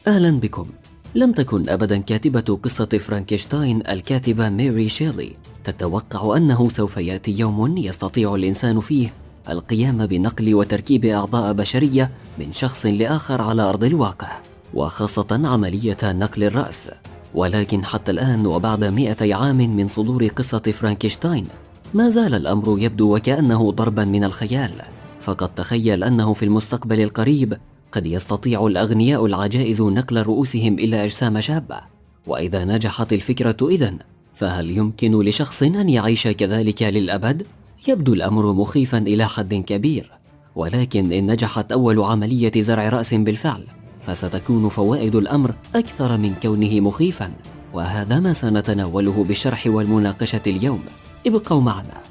أهلا بكم. لم تكن أبدا كاتبة قصة فرانكشتاين الكاتبة ماري شيلي تتوقع أنه سوف يأتي يوم يستطيع الإنسان فيه القيام بنقل وتركيب أعضاء بشرية من شخص لآخر على أرض الواقع، وخاصة عملية نقل الرأس. ولكن حتى الآن وبعد 200 عام من صدور قصة فرانكشتاين ما زال الأمر يبدو وكأنه ضربا من الخيال. فقد تخيل أنه في المستقبل القريب قد يستطيع الأغنياء العجائز نقل رؤوسهم إلى أجسام شابة. وإذا نجحت الفكرة إذن فهل يمكن لشخص أن يعيش كذلك للأبد؟ يبدو الأمر مخيفا إلى حد كبير، ولكن إن نجحت أول عملية زرع رأس بالفعل فستكون فوائد الأمر أكثر من كونه مخيفا، وهذا ما سنتناوله بالشرح والمناقشة اليوم. ابقوا معنا.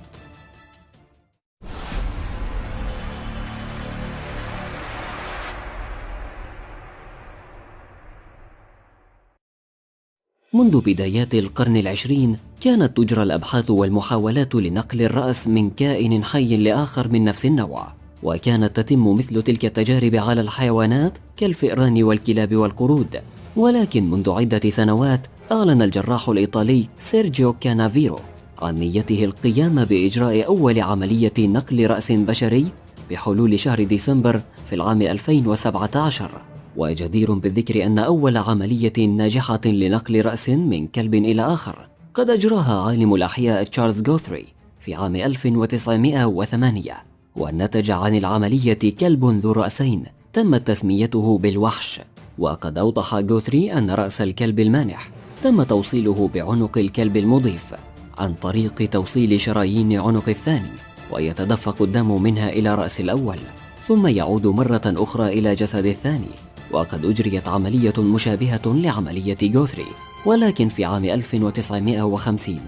منذ بدايات القرن العشرين كانت تجرى الأبحاث والمحاولات لنقل الرأس من كائن حي لآخر من نفس النوع، وكانت تتم مثل تلك التجارب على الحيوانات كالفئران والكلاب والقرود. ولكن منذ عدة سنوات أعلن الجراح الإيطالي سيرجيو كانافيرو عن نيته القيام بإجراء أول عملية نقل رأس بشري بحلول شهر ديسمبر في العام 2017. وجدير بالذكر أن أول عملية ناجحة لنقل رأس من كلب إلى آخر قد أجراها عالم الأحياء تشارلز غوثري في عام 1908، والنتج عن العملية كلب ذو رأسين تمت تسميته بالوحش. وقد أوضح غوثري أن رأس الكلب المانح تم توصيله بعنق الكلب المضيف عن طريق توصيل شرايين عنق الثاني، ويتدفق الدم منها إلى رأس الأول ثم يعود مرة أخرى إلى جسد الثاني. وقد أجريت عملية مشابهة لعملية غوثري ولكن في عام 1950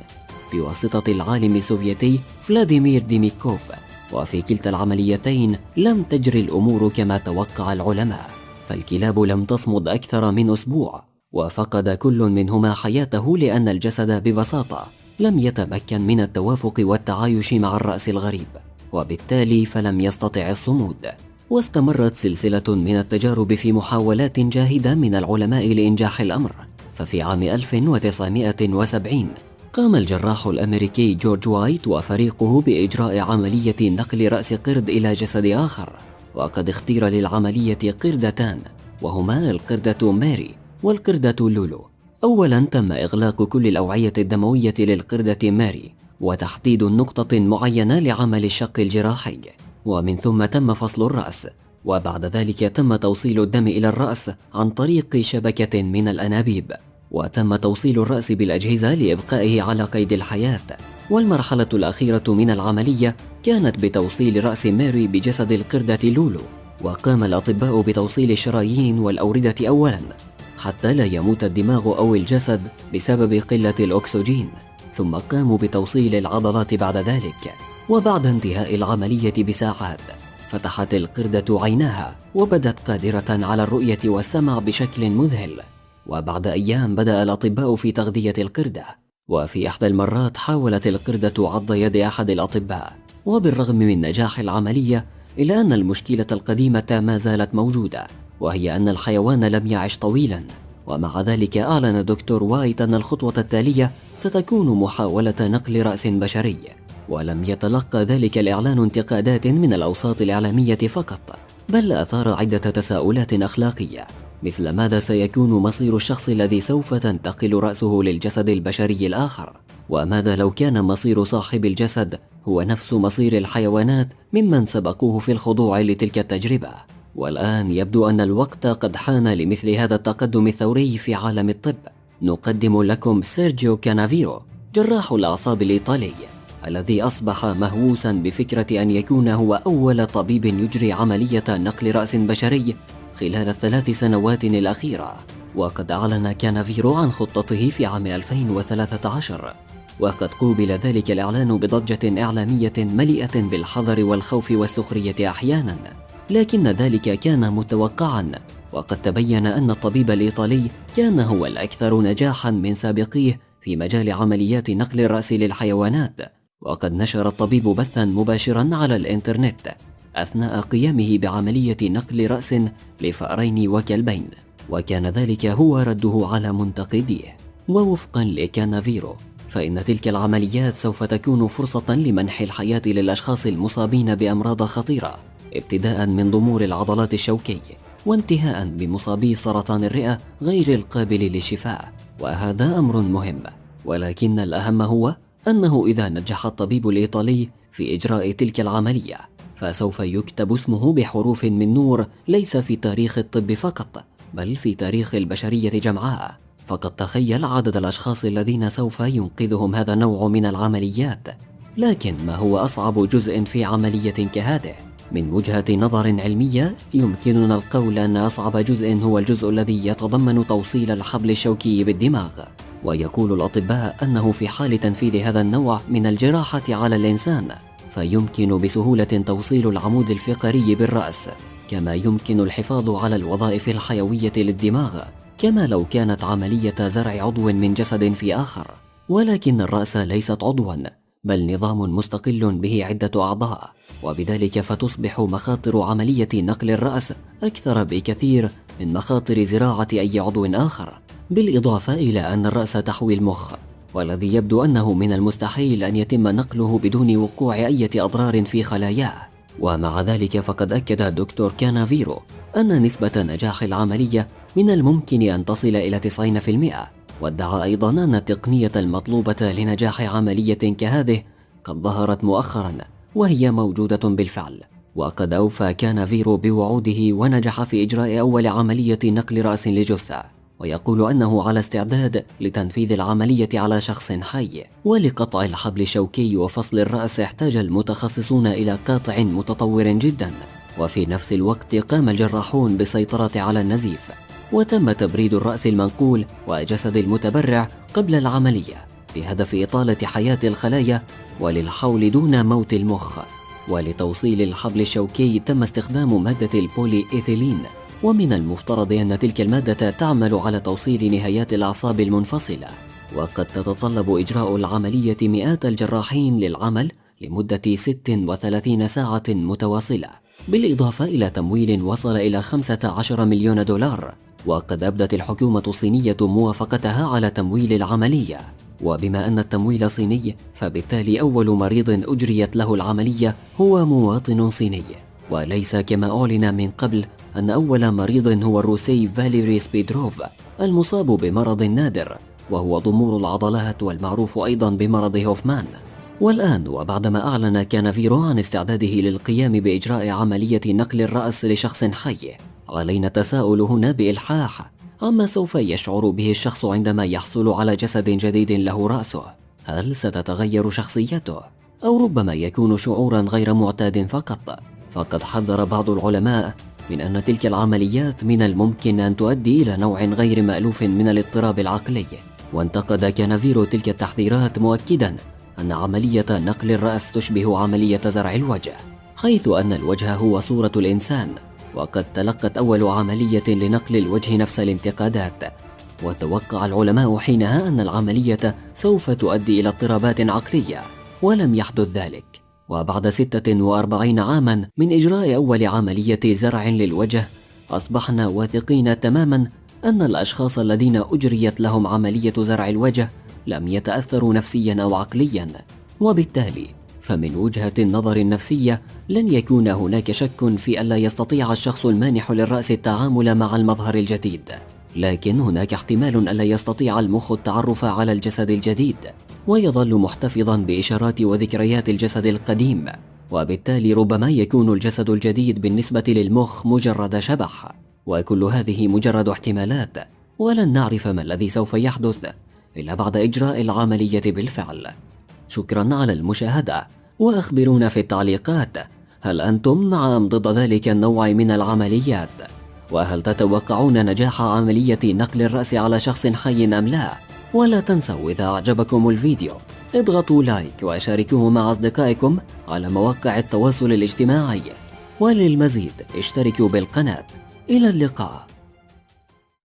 بواسطة العالم السوفيتي فلاديمير ديميكوف، وفي كلتا العمليتين لم تجري الأمور كما توقع العلماء، فالكلاب لم تصمد أكثر من أسبوع وفقد كل منهما حياته لأن الجسد ببساطة لم يتمكن من التوافق والتعايش مع الرأس الغريب، وبالتالي فلم يستطع الصمود. واستمرت سلسلة من التجارب في محاولات جاهدة من العلماء لإنجاح الأمر. ففي عام 1970 قام الجراح الأمريكي جورج وايت وفريقه بإجراء عملية نقل رأس قرد إلى جسد آخر، وقد اختير للعملية قردتان وهما القردة ماري والقردة لولو. أولا تم إغلاق كل الأوعية الدموية للقردة ماري وتحديد نقطة معينة لعمل الشق الجراحي، ومن ثم تم فصل الرأس، وبعد ذلك تم توصيل الدم إلى الرأس عن طريق شبكة من الأنابيب، وتم توصيل الرأس بالأجهزة لإبقائه على قيد الحياة. والمرحلة الأخيرة من العملية كانت بتوصيل رأس ماري بجسد القردة لولو، وقام الأطباء بتوصيل الشرايين والأوردة أولا حتى لا يموت الدماغ أو الجسد بسبب قلة الأكسجين، ثم قاموا بتوصيل العضلات بعد ذلك. وبعد انتهاء العملية بساعات فتحت القردة عيناها وبدت قادرة على الرؤية والسمع بشكل مذهل. وبعد أيام بدأ الأطباء في تغذية القردة، وفي إحدى المرات حاولت القردة عض يد أحد الأطباء، وبالرغم من نجاح العملية إلا أن المشكلة القديمة ما زالت موجودة، وهي أن الحيوان لم يعش طويلا. ومع ذلك أعلن دكتور وايت أن الخطوة التالية ستكون محاولة نقل رأس بشري، ولم يتلقى ذلك الإعلان انتقادات من الأوساط الإعلامية فقط، بل أثار عدة تساؤلات أخلاقية، مثل ماذا سيكون مصير الشخص الذي سوف تنتقل رأسه للجسد البشري الآخر؟ وماذا لو كان مصير صاحب الجسد هو نفس مصير الحيوانات ممن سبقوه في الخضوع لتلك التجربة؟ والآن يبدو أن الوقت قد حان لمثل هذا التقدم الثوري في عالم الطب. نقدم لكم سيرجيو كانافيرو، جراح الأعصاب الإيطالي، الذي أصبح مهووسا بفكرة أن يكون هو أول طبيب يجري عملية نقل رأس بشري خلال ال3 سنوات الأخيرة. وقد أعلن كانافيرو عن خطته في عام 2013، وقد قوبل ذلك الإعلان بضجة إعلامية مليئة بالحذر والخوف والسخرية أحيانا، لكن ذلك كان متوقعا. وقد تبين أن الطبيب الإيطالي كان هو الأكثر نجاحا من سابقيه في مجال عمليات نقل الرأس للحيوانات. وقد نشر الطبيب بثا مباشرا على الإنترنت أثناء قيامه بعملية نقل رأس لفأرين وكلبين، وكان ذلك هو رده على منتقديه. ووفقا لكانافيرو فإن تلك العمليات سوف تكون فرصة لمنح الحياة للأشخاص المصابين بأمراض خطيرة، ابتداء من ضمور العضلات الشوكية وانتهاء بمصابي سرطان الرئة غير القابل للشفاء. وهذا أمر مهم، ولكن الأهم هو أنه إذا نجح الطبيب الإيطالي في إجراء تلك العملية فسوف يكتب اسمه بحروف من نور، ليس في تاريخ الطب فقط بل في تاريخ البشرية جمعاء. فقد تخيل عدد الأشخاص الذين سوف ينقذهم هذا النوع من العمليات. لكن ما هو أصعب جزء في عملية كهذه؟ من وجهة نظر علمية يمكننا القول أن أصعب جزء هو الجزء الذي يتضمن توصيل الحبل الشوكي بالدماغ. ويقول الأطباء أنه في حال تنفيذ هذا النوع من الجراحة على الإنسان فيمكن بسهولة توصيل العمود الفقري بالرأس، كما يمكن الحفاظ على الوظائف الحيوية للدماغ كما لو كانت عملية زرع عضو من جسد في آخر. ولكن الرأس ليست عضوا بل نظام مستقل به عدة أعضاء، وبذلك فتصبح مخاطر عملية نقل الرأس أكثر بكثير من مخاطر زراعة أي عضو آخر. بالإضافة إلى أن الرأس تحوي المخ، والذي يبدو أنه من المستحيل أن يتم نقله بدون وقوع أي أضرار في خلاياه. ومع ذلك فقد أكد الدكتور كانافيرو أن نسبة نجاح العملية من الممكن أن تصل إلى 90%، وادعى أيضا أن التقنية المطلوبة لنجاح عملية كهذه قد ظهرت مؤخرا وهي موجودة بالفعل. وقد أوفى كانافيرو بوعوده ونجح في إجراء أول عملية نقل رأس لجثة، ويقول أنه على استعداد لتنفيذ العملية على شخص حي. ولقطع الحبل الشوكي وفصل الرأس احتاج المتخصصون إلى قاطع متطور جدا، وفي نفس الوقت قام الجراحون بالسيطرة على النزيف، وتم تبريد الرأس المنقول وجسد المتبرع قبل العملية بهدف إطالة حياة الخلايا وللحول دون موت المخ. ولتوصيل الحبل الشوكي تم استخدام مادة البولي إيثيلين، ومن المفترض أن تلك المادة تعمل على توصيل نهايات الأعصاب المنفصلة. وقد تتطلب إجراء العملية مئات الجراحين للعمل لمدة 36 ساعة متواصلة، بالإضافة إلى تمويل وصل إلى 15 مليون دولار. وقد أبدت الحكومة الصينية موافقتها على تمويل العملية، وبما أن التمويل صيني فبالتالي أول مريض أجريت له العملية هو مواطن صيني، وليس كما أعلن من قبل أن أول مريض هو الروسي فاليري سبيدروف المصاب بمرض نادر وهو ضمور العضلات والمعروف أيضا بمرض هوفمان. والآن وبعدما أعلن كانافيرو عن استعداده للقيام بإجراء عملية نقل الرأس لشخص حي، علينا التساؤل هنا بإلحاح عما سوف يشعر به الشخص عندما يحصل على جسد جديد له رأسه. هل ستتغير شخصيته؟ أو ربما يكون شعورا غير معتاد فقط؟ فقد حذر بعض العلماء من أن تلك العمليات من الممكن أن تؤدي إلى نوع غير مألوف من الاضطراب العقلي. وانتقد كانافيرو تلك التحذيرات مؤكدا أن عملية نقل الرأس تشبه عملية زرع الوجه، حيث أن الوجه هو صورة الإنسان. وقد تلقت أول عملية لنقل الوجه نفس الانتقادات، وتوقع العلماء حينها أن العملية سوف تؤدي إلى اضطرابات عقلية، ولم يحدث ذلك. وبعد 46 عاما من إجراء أول عملية زرع للوجه أصبحنا واثقين تماما أن الأشخاص الذين أجريت لهم عملية زرع الوجه لم يتأثروا نفسيا أو عقليا، وبالتالي فمن وجهة النظر النفسية لن يكون هناك شك في ألا يستطيع الشخص المانح للرأس التعامل مع المظهر الجديد، لكن هناك احتمال ألا يستطيع المخ التعرف على الجسد الجديد ويظل محتفظا بإشارات وذكريات الجسد القديم، وبالتالي ربما يكون الجسد الجديد بالنسبة للمخ مجرد شبح. وكل هذه مجرد احتمالات، ولن نعرف ما الذي سوف يحدث إلا بعد إجراء العملية بالفعل. شكرا على المشاهدة، وأخبرونا في التعليقات هل أنتم مع أم ضد ذلك النوع من العمليات؟ وهل تتوقعون نجاح عملية نقل الرأس على شخص حي أم لا؟ ولا تنسوا إذا أعجبكم الفيديو اضغطوا لايك وشاركوه مع أصدقائكم على مواقع التواصل الاجتماعي، وللمزيد اشتركوا بالقناة. إلى اللقاء.